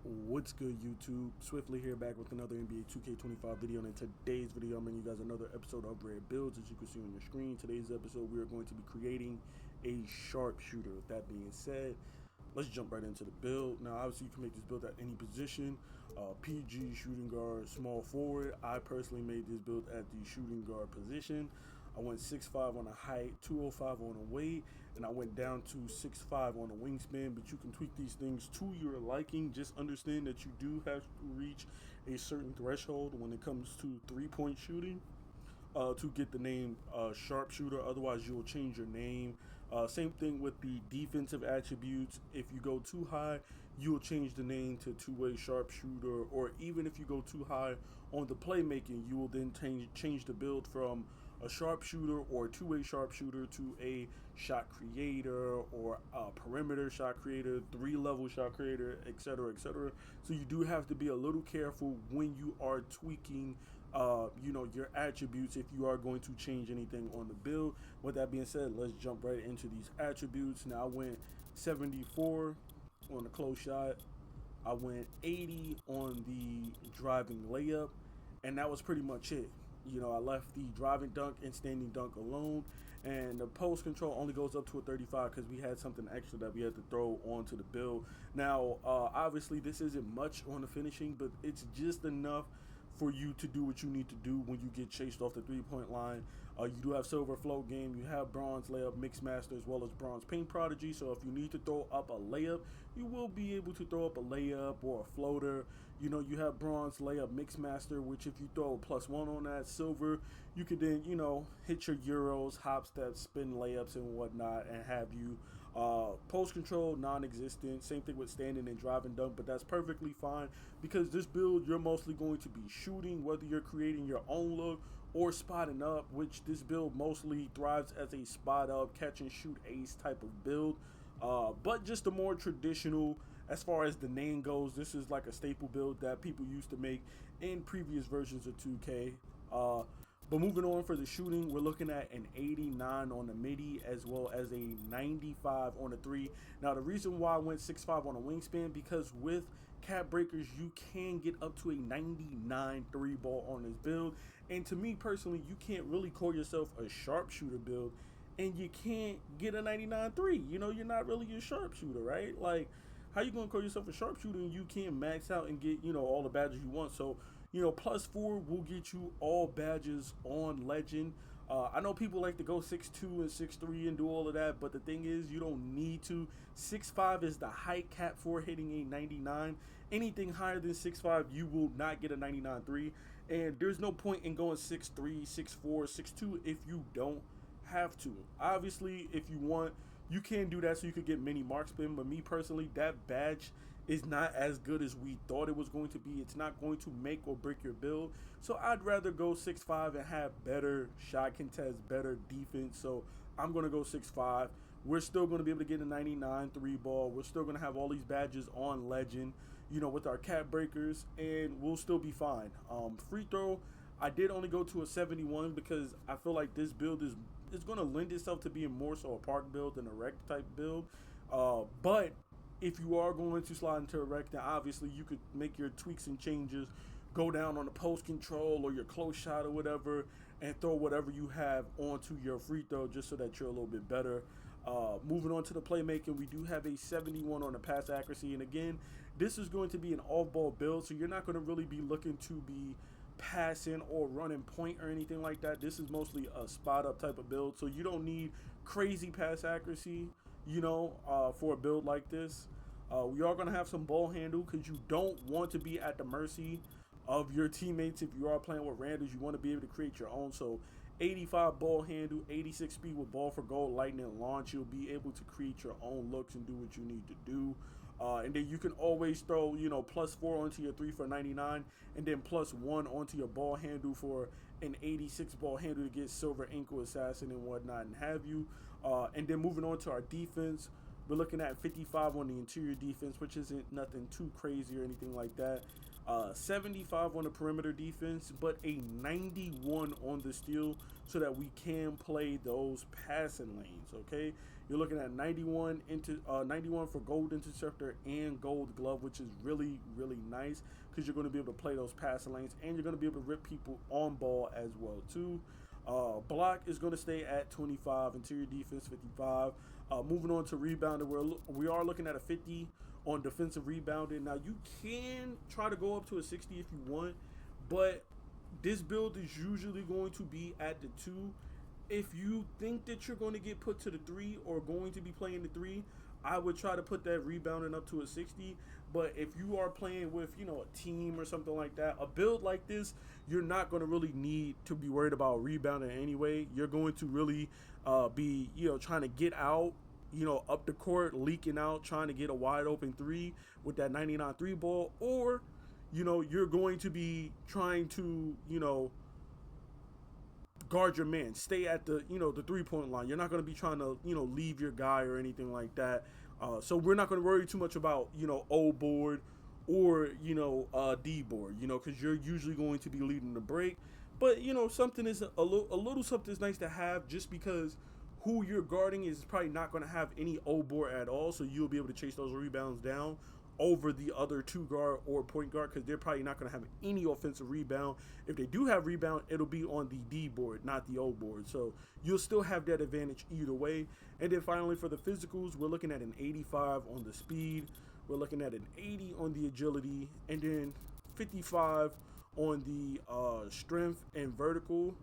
What's good, YouTube? Swiftly here, back with another NBA 2K25 video. And in today's video, I'm bringing you guys another episode of Rare Builds. As you can see on your screen, today's episode, we are going to be creating a sharpshooter. With that being said, let's jump right into the build. Now, obviously, you can make this build at any position. PG, shooting guard, small forward. I personally made this build at the shooting guard position. I went 6'5" on the height, 205 on the weight, and I went down to 6'5" on the wingspan. But you can tweak these things to your liking. Just understand that you do have to reach a certain threshold when it comes to three-point shooting to get the name Sharpshooter. Otherwise, you'll change your name. Same thing with the defensive attributes. If you go too high, you'll change the name to two-way sharpshooter. Or even if you go too high on the playmaking, you will then change the build from a sharpshooter or two-way sharpshooter to a shot creator or a perimeter shot creator, three-level shot creator, etc., etc. So you do have to be a little careful when you are tweaking your attributes if you are going to change anything on the build. With that being said, let's jump right into these attributes. Now, I went 74 on the close shot. I went 80 on the driving layup, and that was pretty much it. I left the driving dunk and standing dunk alone, and the post control only goes up to a 35 because we had something extra that we had to throw onto the build. Now, obviously, this isn't much on the finishing, but it's just enough for you to do what you need to do when you get chased off the three-point line. You do have silver float game, you have bronze layup mix master, as well as bronze paint prodigy. So if you need to throw up a layup, you will be able to throw up a layup or a floater. You have bronze layup mix master, which if you throw a +1 on that silver, you could then hit your euros, hop steps, spin layups and whatnot, and have you post control non-existent. Same thing with standing and driving dunk, but that's perfectly fine because this build you're mostly going to be shooting, whether you're creating your own look or spotting up, which this build mostly thrives as a spot up, catch and shoot ace type of build. But just a more traditional, as far as the name goes, this is like a staple build that people used to make in previous versions of 2K. But moving on for the shooting, we're looking at an 89 on the midi as well as a 95 on the three. Now, the reason why I went 6'5" on a wingspan, because with cap breakers, you can get up to a 99 three ball on this build. And to me personally, you can't really call yourself a sharpshooter build and you can't get a 99 three. You're not really a sharpshooter, right? Like, how you gonna call yourself a sharpshooter and you can't max out and get all the badges you want? So +4 will get you all badges on legend. I know people like to go 6'2 and 6'3 and do all of that, but the thing is, you don't need to. 6'5 is the height cap for hitting a 99. Anything higher than 6'5, you will not get a 99 3. And there's no point in going 6'3, 6'4, 6'2 if you don't have to. Obviously, if you want, you can do that so you could get mini marksman, but me personally, that badge is not as good as we thought it was going to be. It's not going to make or break your build, so I'd rather go 6'5 and have better shot contest, better defense. So I'm going to go 6'5. We're still going to be able to get a 99 three ball. We're still going to have all these badges on legend, with our cap breakers, and we'll still be fine. Free throw, I did only go to a 71 because I feel like this build is going to lend itself to being more so a park build than a rec type build. But if you are going to slide into a rec, then obviously you could make your tweaks and changes, go down on the post control or your close shot or whatever, and throw whatever you have onto your free throw just so that you're a little bit better. Moving on to the playmaking, we do have a 71 on the pass accuracy. And again, this is going to be an off-ball build, so you're not going to really be looking to be passing or running point or anything like that. This is mostly a spot up type of build, so you don't need crazy pass accuracy for a build like this. We are going to have some ball handle because you don't want to be at the mercy of your teammates. If you are playing with randos, you want to be able to create your own. So 85 ball handle, 86 speed with ball for goal, lightning launch. You'll be able to create your own looks and do what you need to do. And then you can always throw, +4 onto your 3 for 99, and then +1 onto your ball handle for an 86 ball handle to get silver ankle assassin and whatnot and have you. And then moving on to our defense, we're looking at 55 on the interior defense, which isn't nothing too crazy or anything like that. 75 on the perimeter defense, but a 91 on the steal so that we can play those passing lanes, okay? You're looking at 91 for gold interceptor and gold glove, which is really nice because you're going to be able to play those passing lanes and you're going to be able to rip people on ball as well too. Block is going to stay at 25, interior defense 55. Moving on to rebounding, we are looking at a 50 on defensive rebounding. Now you can try to go up to a 60 if you want, but this build is usually going to be at the 2. If you think that you're going to get put to the 3 or going to be playing the 3, I would try to put that rebounding up to a 60. But if you are playing with, a team or something like that, a build like this, you're not going to really need to be worried about rebounding anyway. You're going to really be, trying to get out, up the court, leaking out, trying to get a wide open 3 with that 99 3 ball. Or, you're going to be trying to, guard your man, stay at the the 3-point line. You're not going to be trying to leave your guy or anything like that. So we're not going to worry too much about O board or D board, because you're usually going to be leading the break. But something is a little something is nice to have, just because who you're guarding is probably not going to have any O board at all, so you'll be able to chase those rebounds down over the other 2 guard or point guard, because they're probably not going to have any offensive rebound. If they do have rebound, it'll be on the D board, not the O board. So you'll still have that advantage either way. And then finally for the physicals, we're looking at an 85 on the speed. We're looking at an 80 on the agility, and then 55 on the strength and vertical.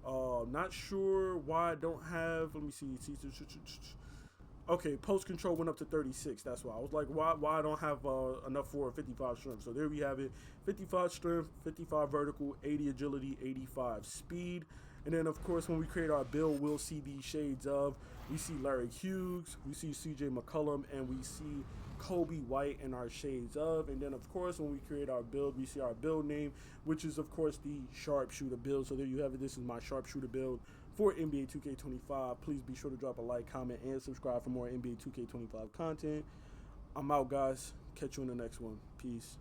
Not sure why I don't have, let me see. Okay, post control went up to 36. That's why I was like, why I don't have enough for a 55 strength. So there we have it: 55 strength, 55 vertical, 80 agility, 85 speed. And then of course, when we create our build, we'll see these shades of. We see Larry Hughes, we see CJ McCollum, and we see Kobe White in our shades of. And then of course, when we create our build, we see our build name, which is of course the Sharpshooter build. So there you have it. This is my Sharpshooter build for NBA 2K25. Please be sure to drop a like, comment, and subscribe for more NBA 2K25 content. I'm out, guys. Catch you in the next one. Peace.